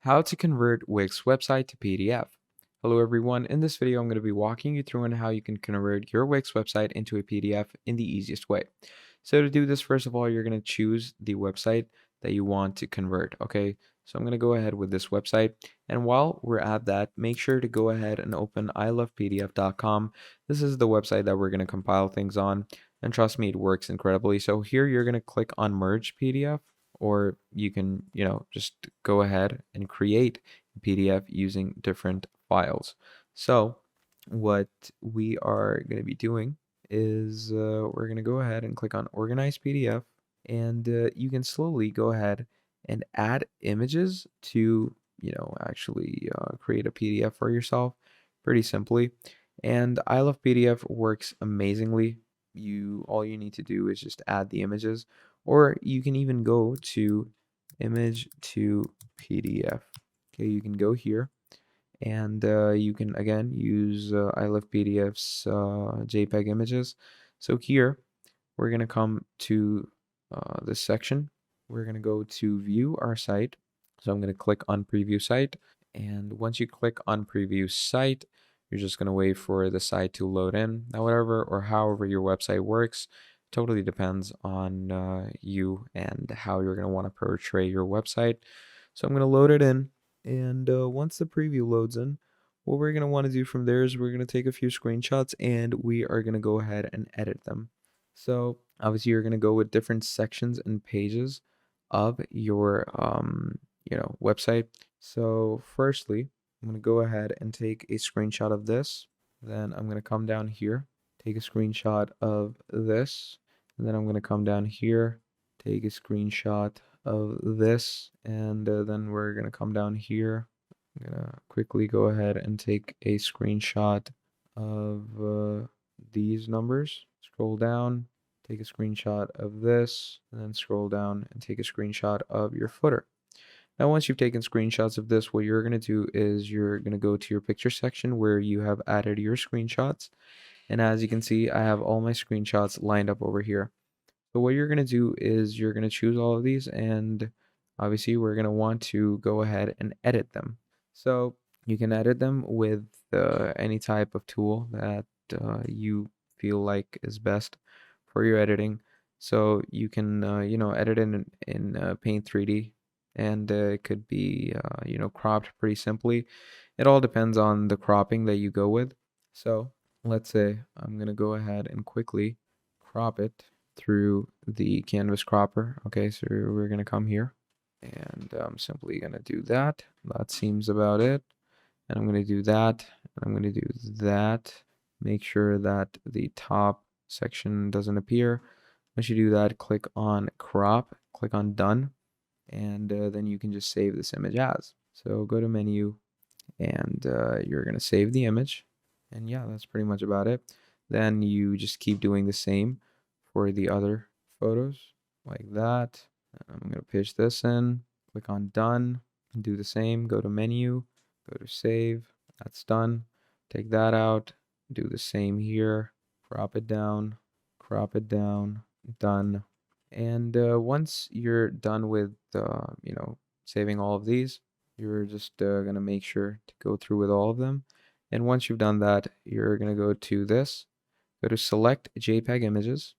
How to convert Wix website to PDF. Hello everyone, in this video I'm going to be walking you through on how you can convert your Wix website into a PDF in the easiest way. So to do this, first of all, you're going to choose the website that you want to convert, okay? So I'm going to go ahead with this website, and while we're at that, make sure to go ahead and open ilovepdf.com. This is the website that we're going to compile things on, and trust me, it works incredibly. So here you're going to click on merge PDF, or you can, just go ahead and create a PDF using different files. So what we are going to be doing is we're going to go ahead and click on organize PDF, and you can slowly go ahead and add images to, actually create a PDF for yourself pretty simply. And I love PDF works amazingly. All you need to do is just add the images, or you can even go to image to PDF. Okay, you can go here, and you can again use I love PDF's JPEG images. So here we're going to come to this section. We're going to go to view our site. So I'm going to click on preview site. And once you click on preview site, you're just going to wait for the site to load in. Now, whatever or however your website works totally depends on you and how you're going to want to portray your website. So I'm going to load it in. And once the preview loads in, what we're going to want to do from there is we're going to take a few screenshots and we are going to go ahead and edit them. So obviously you're going to go with different sections and pages of your website. So firstly, I'm going to go ahead and take a screenshot of this. Then I'm going to come down here, take a screenshot of this. And then I'm going to come down here, take a screenshot of this. And then we're going to come down here. I'm going to quickly go ahead and take a screenshot of these numbers. Scroll down, take a screenshot of this, and then scroll down and take a screenshot of your footer. Now, once you've taken screenshots of this, what you're going to do is you're going to go to your picture section where you have added your screenshots. And as you can see, I have all my screenshots lined up over here. So what you're going to do is you're going to choose all of these, and obviously we're going to want to go ahead and edit them. So you can edit them with any type of tool that you feel like is best for your editing. So you can edit in Paint 3D, and it could be cropped pretty simply. It all depends on the cropping that you go with. So let's say I'm gonna go ahead and quickly crop it through the canvas cropper. Okay, so we're gonna come here, and I'm simply gonna do that. That seems about it. And I'm gonna do that, and I'm gonna do that. Make sure that the top section doesn't appear. Once you do that, click on crop, click on done, and then you can just save this image as. So go to menu, and you're gonna save the image. And yeah, that's pretty much about it. Then you just keep doing the same for the other photos like that. I'm going to pitch this in, click on done, and do the same. Go to menu, go to save. That's done. Take that out, do the same here, crop it down, done. And once you're done with saving all of these, you're just going to make sure to go through with all of them. And once you've done that, you're going to go to this, go to select JPEG images.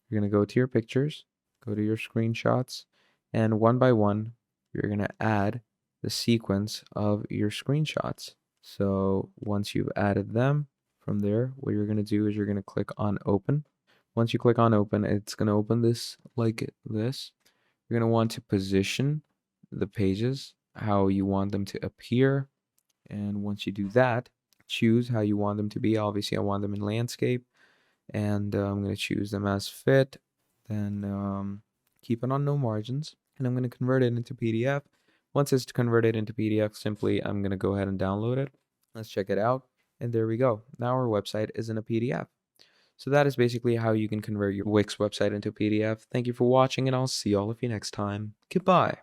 You're going to go to your pictures, go to your screenshots, and one by one, you're going to add the sequence of your screenshots. So once you've added them, from there, what you're going to do is you're going to click on open. Once you click on open, it's going to open this like this. You're going to want to position the pages how you want them to appear. And once you do that, choose how you want them to be. Obviously, I want them in landscape, and I'm going to choose them as fit. Then keep it on no margins, and I'm going to convert it into PDF. Once it's converted into PDF, simply I'm going to go ahead and download it. Let's check it out. And there we go. Now our website is in a PDF. So that is basically how you can convert your Wix website into a PDF. Thank you for watching, and I'll see all of you next time. Goodbye.